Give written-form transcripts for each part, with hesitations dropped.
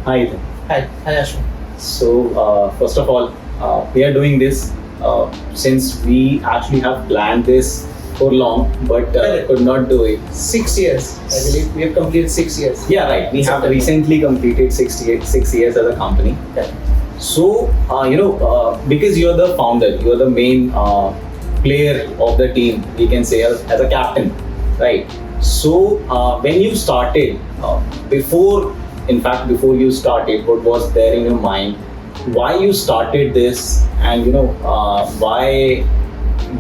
Hi, Ethan. Hi Ashwin. So, first of all, we are doing this since we actually have planned this for long, but could not do it. 6 years, I believe. We have completed 6 years. Yeah, right. We have recently completed 6 years as a company. Correct. So, because you're the founder, you're the main player of the team, we can say as a captain, right? So, when you started, before you started, what was there in your mind? Why you started this, and why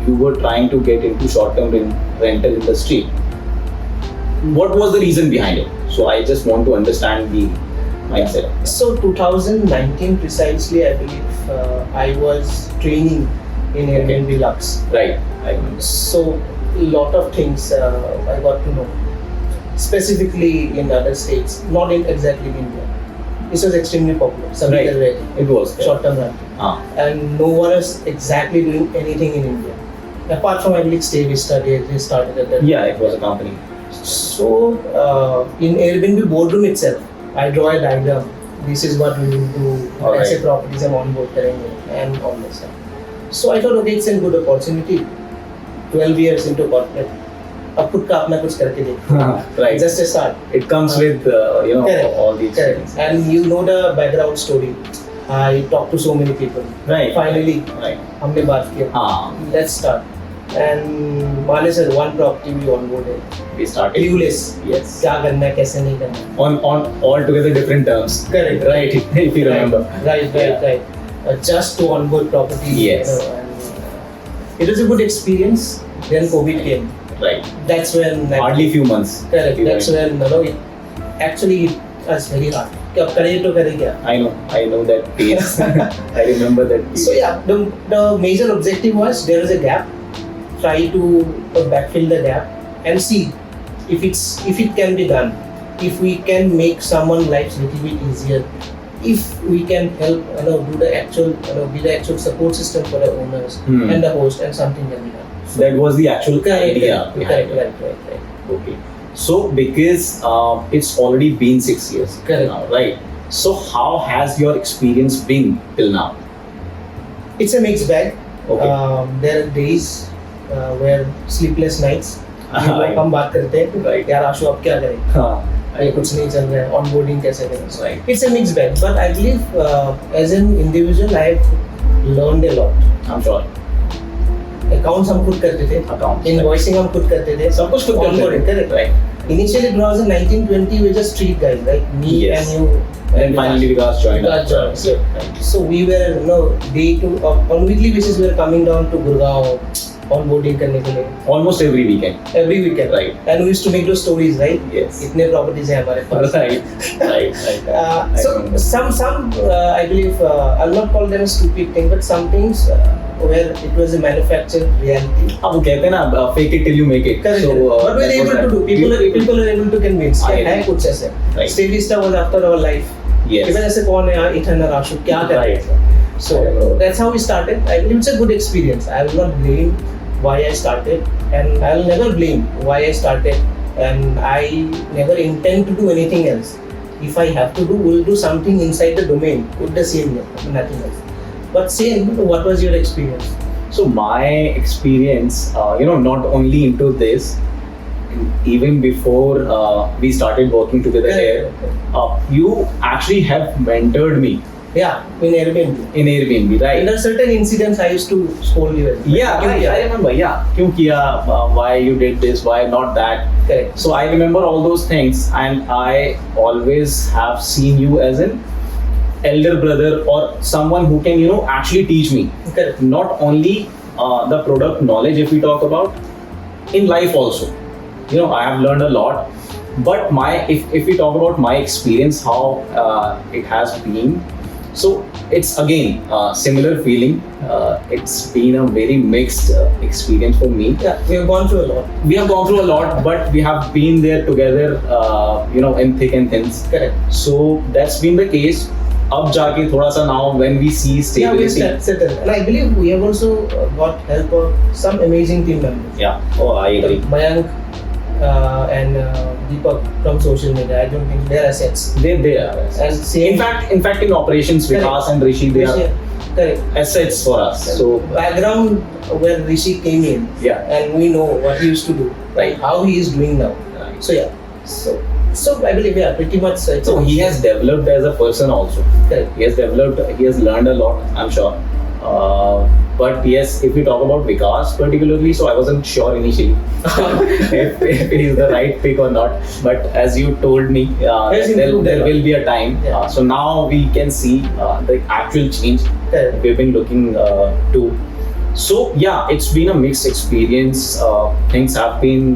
you were trying to get into short-term rental industry? What was the reason behind it? So, I just want to understand the mindset. So 2019 precisely, I believe, I was training in Airbnb Lux. Right. I remember. So a lot of things I got to know, specifically in other states, not in exactly in India. This was extremely popular. Right. It was short-term rental. And no one is exactly doing anything in India. Apart from, I believe, staycation, they started at that. Yeah, it was a company. So in Airbnb boardroom itself, I draw a diagram. This is what we will do. ऐसे properties हम onboard करेंगे and all this stuff. So I thought, okay, it's a good opportunity. 12 years into corporate. अब खुद का अपना कुछ करके देख. Right. Just a start. It comes with Correct. all these things. And you know the background story. I talked to so many people. Right. Finally, Right. हमने बात किया. Let's start. And Mane sir, one property we onboarded. We started. Clueless. Yes. क्या करना है, कैसे नहीं करना है. On altogether different terms. Correct. Right. If you remember. Right. Just to onboard property. Yes. It was a good experience. Then COVID came. Right. That's when. Hardly few months. Correct. That's when it was very hard. क्या अब करें तो करें क्या? I know that phase. I remember that phase. So yeah, the major objective was there is a gap. Try to backfill the gap and see if it can be done. If we can make someone's life a little bit easier. If we can help, do the actual, be the actual support system for the owners and the host, and something can be done. So that was the actual idea. Correct. Okay. So because it's already been 6 years now, right? So how has your experience been till now? It's a mixed bag. Okay. There are days where sleepless nights. हम बात करते हैं यार आशु अब क्या करें, ये कुछ नहीं चल रहा है, onboarding कैसे करें. It's a mixed bag, but I believe as an individual I have learned a lot. I'm sure. Accounts हम खुद करते थे, invoicing हम खुद करते थे, सब कुछ खुद करते थे. Correct. Right. Initially it was in 1920 we were just street guys, right? Me and you. And finally we got joined. So we were, day to on weekly basis we were coming down to Gurgaon. Onboarding करने के लिए almost every weekend, right? And we used to make those stories, right? Yes. इतने properties हैं हमारे पास. Right. So some I believe I'll not call them a stupid thing, but some things where it was a manufactured reality. अब वो कहते हैं ना fake it till you make it. Correct. So what were they able to do? People are able to convince. क्या है कुछ ऐसे? Staycation was after our life. Yes. Even ऐसे कौन है यार इतना राशु क्या कर रहे हैं? So that's how we started. I believe it's a good experience. I will not blame why I started, and I'll never blame why I started, and I never intend to do anything else. If I have to do, we'll do something inside the domain with the same name, nothing else. But same, what was your experience? So my experience, not only into this, even before we started working together here, you actually have mentored me. Yeah, in Airbnb. Right. And there are certain incidents I used to scold you. Yeah, right. I remember. Yeah, क्यों किया? Why you did this? Why not that? Correct. So I remember all those things, and I always have seen you as an elder brother or someone who can, actually teach me. Correct. Not only the product knowledge, if we talk about, in life also. I have learned a lot. But if we talk about my experience, how it has been. So it's again similar feeling. It's been a very mixed experience for me. Yeah, we have gone through a lot. But we have been there together, in thick and thin. Correct. So that's been the case. अब जाके थोड़ा सा now when we see stability. Yeah, we settled. And I believe we have also got help of some amazing team members. Yeah. Oh, I agree. Mayank, and Deepak from social media. I don't think they're assets. They are. And same. In fact, in operations, Vikas and Rishi, they are Correct. assets for us. So Background where Rishi came in, and we know what he used to do, Right. how he is doing now. Right. So so I believe pretty much. So he has developed as a person also. Correct. He has learned a lot, I'm sure. But yes, if we talk about Vikas particularly, so I wasn't sure initially if he is the right pick or not. But as you told me, there will be a time. Yeah. So now we can see the actual change Correct. we've been looking to. So yeah, it's been a mixed experience. Things have been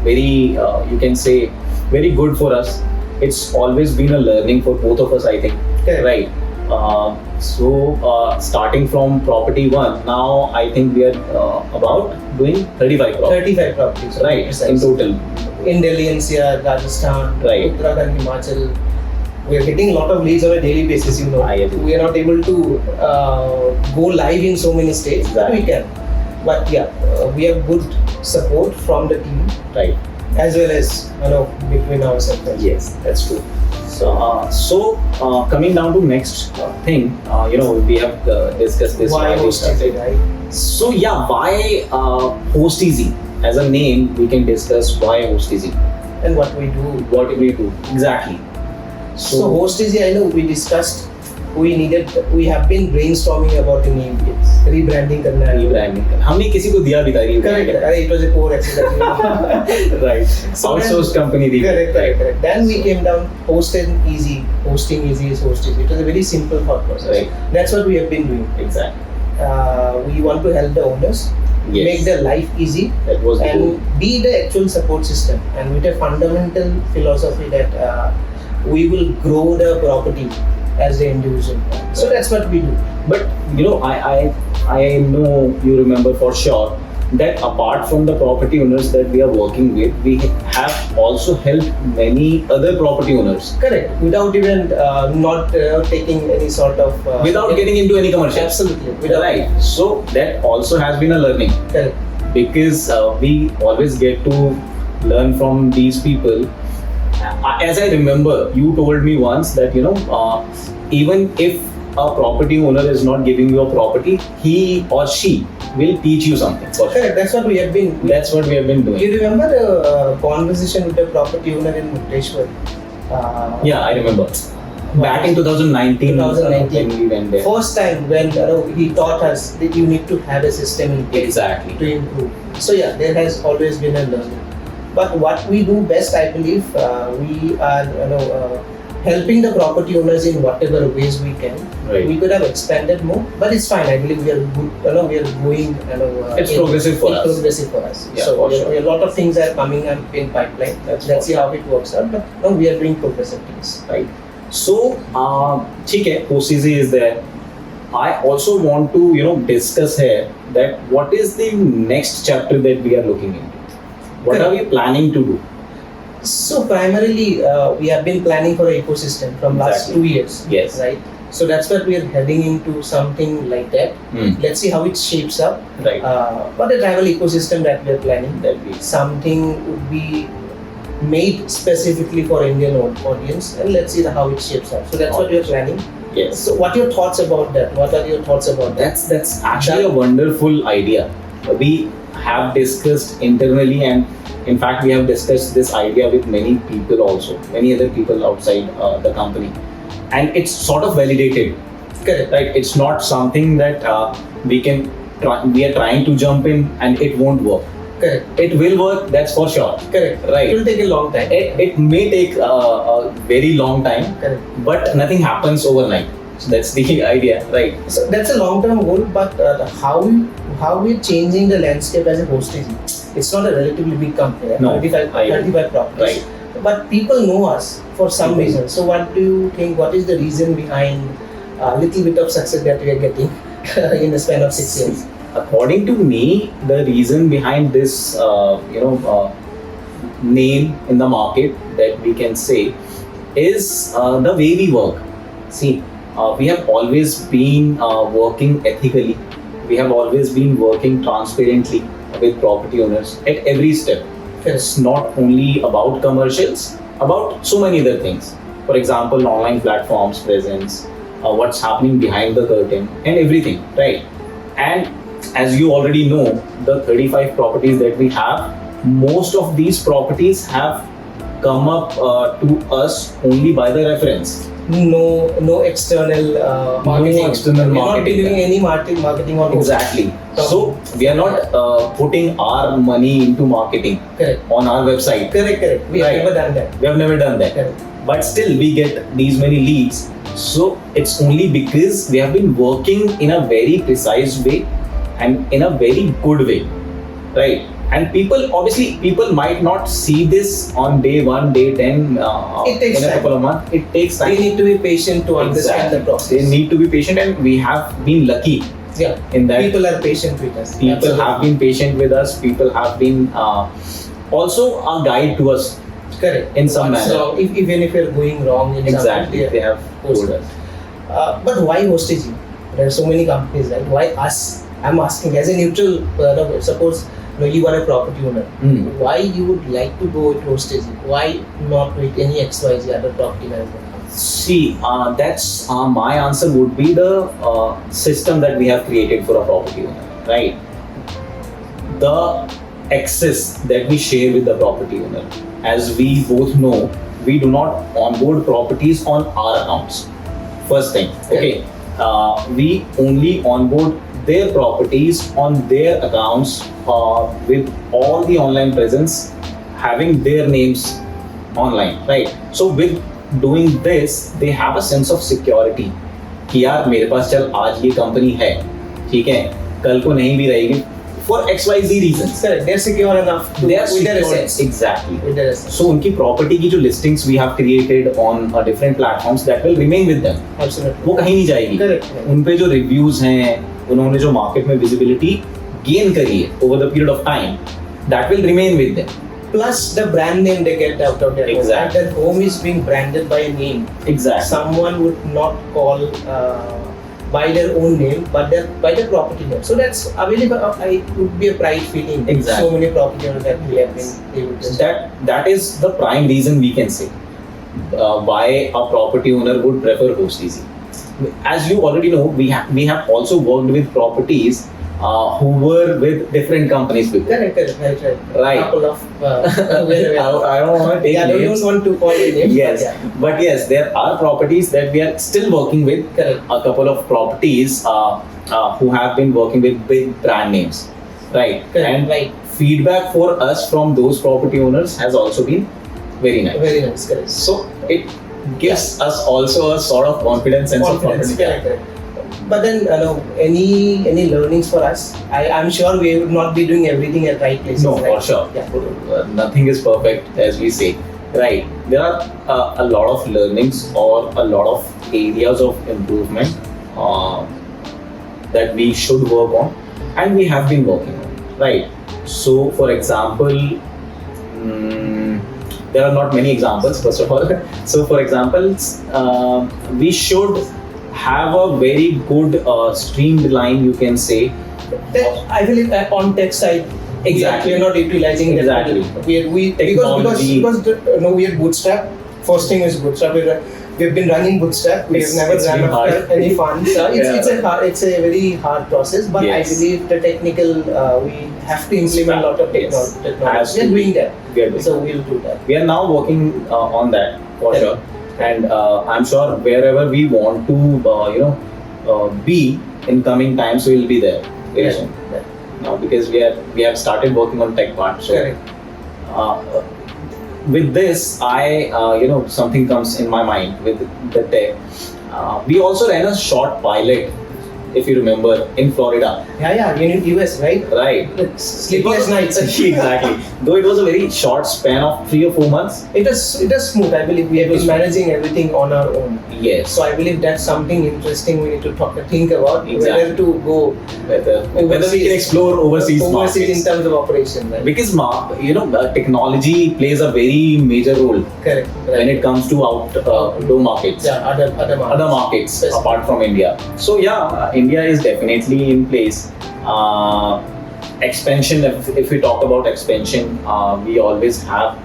very, you can say, very good for us. It's always been a learning for both of us, I think. Correct. Right. Starting from property one, now I think we are about doing 35 properties. 35 properties. Right, in total. In Delhi, NCR, Rajasthan, Right. Uttarakhand, Himachal. We are getting a lot of leads on a daily basis, you know. I agree. We are not able to go live in so many states, but we can. But yeah, we have good support from the team, Right. as well as, between ourselves. Yes, that's true. So coming down to next thing, we have discussed this. Why we Hostizzy, started. right? So yeah, why Hostizzy? As a name, we can discuss why Hostizzy. And what we do. What we do exactly. So Hostizzy, I know we discussed. We have been brainstorming about the name. Rebranding करना है. Rebranding. हमने किसी को दिया भी था rebranding. Correct. It was a poor exercise. Right. Outsourced company. Correct. Then we came down. Hosting easy is Hostizzy. It was a very simple thought process. Right. That's what we have been doing. Exactly. We want to help the owners, Yes. make their life easy, That was the goal. and be the actual support system. And with a fundamental philosophy that we will grow the property as the individual. So that's what we do. But I know you remember for sure that apart from the property owners that we are working with, we have also helped many other property owners. Correct. Without even not taking any sort of Without getting into any commercial. Absolutely. Right. So that also has been a learning. Correct. Because we always get to learn from these people. As I remember, you told me once that even if a property owner is not giving you a property, he or she will teach you something. For sure. Correct. That's what we have been. That's what we have been doing. You remember the conversation with the property owner in Mukteshwar? Yeah, I remember. Back in 2019, 2019. when we went there. First time when he taught us that you need to have a system in place Exactly. to improve. So yeah, there has always been a learning. But what we do best, I believe, we are helping the property owners in whatever ways we can. Right. We could have expanded more, but it's fine. I believe we are good. We are going. It's progressive for us. Progressive for us. Yeah, so for sure. a lot of things are coming up in pipeline. Let's see how it works out. But no, we are doing progressive things. Right. So, ठीक है, Hostizzy is there. I also want to discuss here that what is the next chapter that we are looking into. What are we planning to do? So primarily, we have been planning for an ecosystem from last 2 years. Yes. Right. So that's what we are heading into, something like that. Let's see how it shapes up. Right. But a travel ecosystem that we are planning, something would be made specifically for Indian audience, and let's see how it shapes up. So that's what we are planning. Yes. So what are your thoughts about that? What are your thoughts about that? That's actually a wonderful idea. We have discussed internally, and in fact we have discussed this idea with many people also, many other people outside the company, and it's sort of validated. Correct. Right. It's not something that we are trying to jump in and it won't work. Correct. It will work, that's for sure. Correct. Right. It will take a long time. It may take a very long time. Correct. But nothing happens overnight. So that's the idea, right? So that's a long-term goal, but how we're changing the landscape as a Hostizzy. It's not a relatively big company. No, 35 properties. Right. But people know us for some reason. So what do you think? What is the reason behind a little bit of success that we are getting in the span of 6 years? According to me, the reason behind this, name in the market that we can say is the way we work. See, we have always been working ethically. We have always been working transparently with property owners at every step. It's not only about commercials, about so many other things. For example, online platforms presence, what's happening behind the curtain, and everything, right? And as you already know, the 35 properties that we have, most of these properties have come up to us only by the reference. No external marketing. No external We're not marketing. doing any marketing on Exactly. So we are not putting our money into marketing Correct. on our website. Correct. We Right. have never done that. We have never done that. Correct. But still we get these many leads. So it's only because we have been working in a very precise way and in a very good way, right? And people might not see this on day 1, day 10, It takes in a time. couple of months. It takes time. We need to be patient to understand the process. They need to be patient, and we have been lucky Yeah. in that. People are patient with us. People Absolutely. have been patient with us. People have been also a guide to us Correct. in some What's manner. wrong, even if you're going wrong in Exactly. something, They have told us. But why Hostizzy? There are so many companies, right? Why us? I'm asking as a neutral. Suppose you are a property owner. Hmm. Why you would like to go with Hostizzy? Why not with any XYZ other property management? See, that's my answer would be the system that we have created for a property owner, right? The access that we share with the property owner. As we both know, we do not onboard properties on our accounts. First thing, okay, we only onboard their properties on their accounts with all the online presence, having their names online, right? So with doing this, they have a sense of security कि यार मेरे पास चल आज ये company है, ठीक है, कल को नहीं भी रहेगी for XYZ reasons. Correct. They're secure enough to They are with their secure. assets. Exactly. With their assets. So उनकी property की जो listings we have created on different platforms that will remain with them. Absolutely. वो कहीं नहीं जाएगी. Correct. उन पे जो reviews हैं, उन्होंने जो market में visibility gain करी है over the period of time, that will remain with them. Plus the brand name they get out of their home. Exactly. Their home is being branded by a name. Exactly. Someone would not call by their own name, but by their property name. So that's available. It would be a pride feeling. Exactly. So many property owners that we have been able to. That is the prime reason we can say why a property owner would prefer Hostizzy. As you already know, we have also worked with properties who were with different companies before. Correct. Right. Couple of I don't want to take I names. don't want to call it names. Yes, but yes, there are properties that we are still working with. Correct. A couple of properties who have been working with big brand names, right? Correct. And Right. feedback for us from those property owners has also been very nice. Very nice. Correct. So it gives us also a sort of confidence and Confidence. Correct. But then, any learnings for us? I'm sure we would not be doing everything at right places. No, right? for sure. Yeah. Nothing is perfect, as we say. Right. There are a lot of learnings or a lot of areas of improvement that we should work on, and we have been working on. Right. So, for example, there are not many examples. First of all, so for example, we should have a very good streamline, you can say. I believe on tech side, Exactly. we are not utilizing Exactly. that. We Technology. because we are bootstrap. First thing is bootstrap. We've been running bootstrap. We have never It's run been hard. after any funds. It's a very hard process. But Yes. I believe the technical we have to implement a lot of Yes. technology. Has We are to. doing that. We are doing. So we'll do that. We are now working on that for Correct. sure, and I'm sure wherever we want to be in coming times, we will be there very soon. Yeah. Now because we have started working on tech part. So Correct. with this, something comes in my mind with the tech. We also ran a short pilot, if you remember, in Florida. Yeah. In US, right? Right. It's sleepless nights. Exactly. Though it was a very short span of 3 or 4 months. It is smooth. I believe we have been managing everything on our own. Yes. So I believe that's something interesting we need to think about. Exactly. Whether to go Whether we can explore overseas in markets. terms of operation. Right? Because technology plays a very major role Correct. when it comes to outdoor markets, Yeah, other markets Specific. apart from India. So yeah, India is definitely in place. expansion, if we talk about expansion, we always have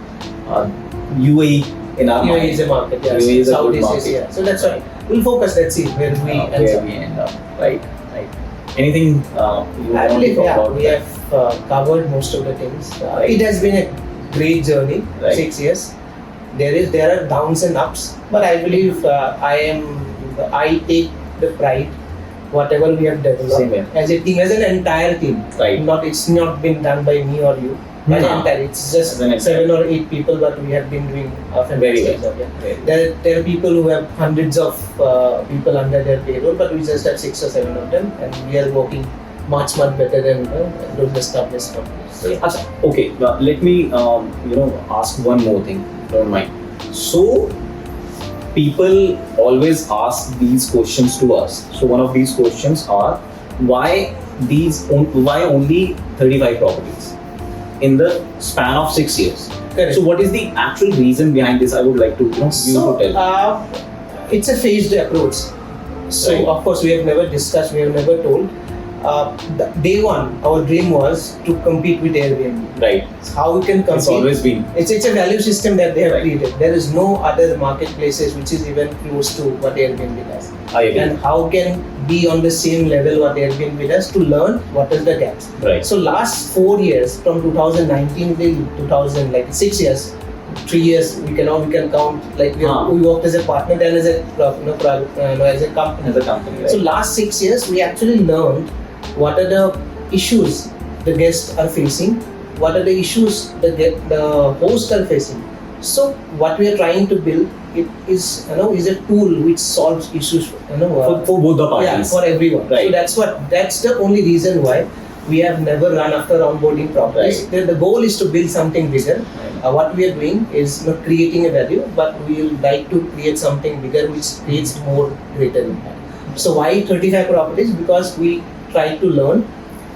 UAE in our UAE mind. is a market, yes. UAE is a good Southeast market. Asia. So that's why we'll focus. Let's see where we end up. Right. Anything you I want to believe, talk yeah, about? we have covered most of the things. It has been a great journey, Right. 6 years. There are downs and ups, but I believe I take the pride whatever we have developed Same here. as a team, as an entire team. Right. It's not been done by me or you. As an entire, it's just As an entire. 7 or 8 people, but we have been doing a Very fantastic well. job. Yeah. There are people who have hundreds of people under their payroll, but we just have 6 or 7 of them, and we are working much better than those established companies. So, yeah. Achha, okay, let me ask one more thing, if you don't mind. So people always ask these questions to us. So one of these questions are why only 35 properties in the span of 6 years? Correct. So what is the actual reason behind this? I would like to you to tell. It's a phased approach. So Right. of course we have never discussed, we have never told. Day one, our dream was to compete with Airbnb. Right. How we can compete? It's always been. It's a value system that they have Right. created. There is no other marketplaces which is even close to what Airbnb does. I agree. And how can be on the same level what Airbnb does to learn what is the gaps. Right. So last 4 years, from 2019 till 2000, like 6 years, 3 years, we can count. Like we worked as a partner, then as a as a company. As a company, right. So last 6 years, we actually learned what are the issues the guests are facing, what are the issues the hosts are facing. So what we are trying to build, it is is a tool which solves issues for both the parties. yeah, for everyone. Right. So that's the only reason why we have never run after onboarding properties. Right. The goal is to build something bigger. What we are doing is not creating a value, but we will like to create something bigger which creates more greater impact. So why 35 properties? Because we try to learn,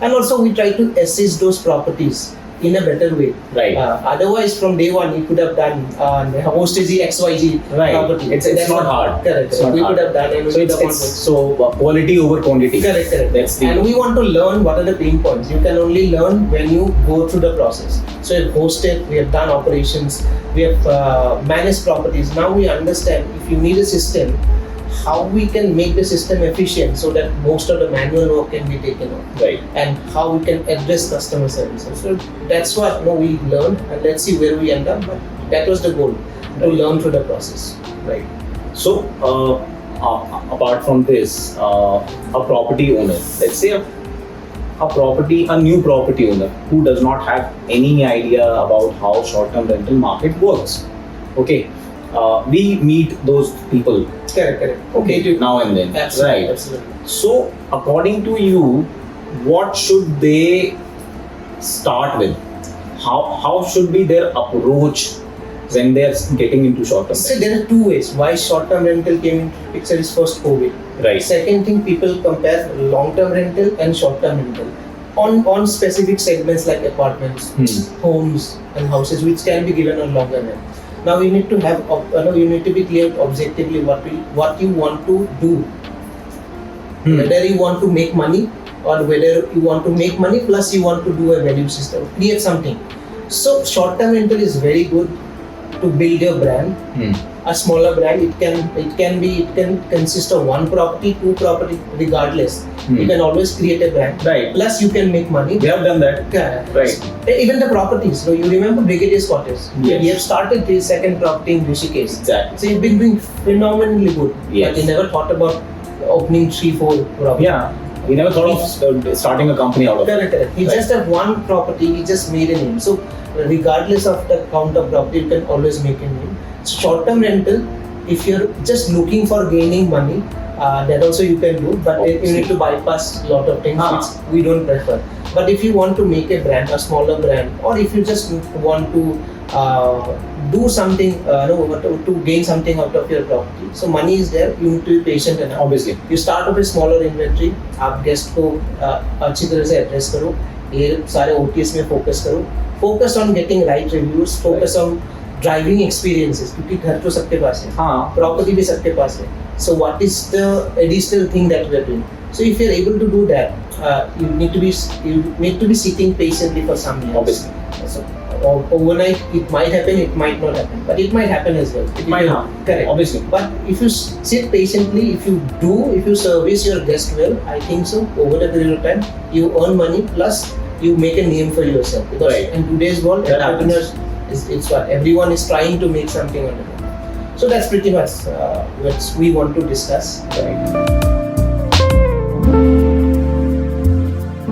and also we try to assess those properties in a better way. Right. Otherwise, from day one, you could have done Hostizzy XYZ Right. property. It's That's not what- hard. Correct. It's not we hard. could have done, and we So would have it's quality over quantity. Correct. That's the. And we want to learn what are the pain points. You can only learn when you go through the process. So we've hosted, we have done operations, we have managed properties. Now we understand if you need a system, how we can make the system efficient so that most of the manual work can be taken off. Right. And how we can address customer services. So that's what we learned, and let's see where we end up. But that was the goal, to learn through the process. Right. So, apart from this, a property owner, let's say a new property owner who does not have any idea about how short-term rental market works. Okay. We meet those people. Correct. Okay. Now and then. Absolutely. Right. Absolutely. So, according to you, what should they start with? How should be their approach when they are getting into short-term So rental? there are two ways why short-term rental came into picture. Is first COVID. Right. Second thing, people compare long-term rental and short-term rental on specific segments like apartments, homes, and houses, which can be given on longer rent. Now you need to have you need to be clear objectively what you want to do. Whether you want to make money or whether you want to make money plus you want to do a value system, create something. So short-term rental is very good to build your brand. A smaller brand, it can consist of one property, 2 property, regardless. You can always create a brand. Right. Plus you can make money. We have done that. Right. Even the properties. So you remember Brigadier Cottage? Yes. We have started the second property in Rishikesh. Exactly. So you've been doing phenomenally good. Yes. But you never thought about opening 3-4 properties. Yeah. We never thought of starting a company out of it. Correct. He just have one property, he just made a name. So regardless of the count of property, you can always make a name. So short-term rental, if you're just looking for gaining money, that also you can do, but you need to bypass a lot of things which we don't prefer. But if you want to make a brand, a smaller brand, or if you just want to do something, to gain something out of your property, so money is there, you need to be patient enough. Obviously. You start with a smaller inventory, आप guest को अच्छी तरह से address करो, ये सारे OTS में focus करो, focus on getting right reviews, focus on driving experiences, क्योंकि घर तो सबके पास है, हाँ, प्रॉपर्टी भी सबके पास है. So what is the additional thing that we are doing? So if you are able to do that, you need to be sitting patiently for some years. obviously. So overnight it might happen, it might not happen, but it might happen as well. It might happen. Correct. Obviously. But if you sit patiently, if you service your guest well, I think so over a period of time you earn money, plus you make a name for yourself. Because Right. in today's world, That entrepreneurs it's what everyone is trying to make something out of it. So that's pretty much what we want to discuss. Right.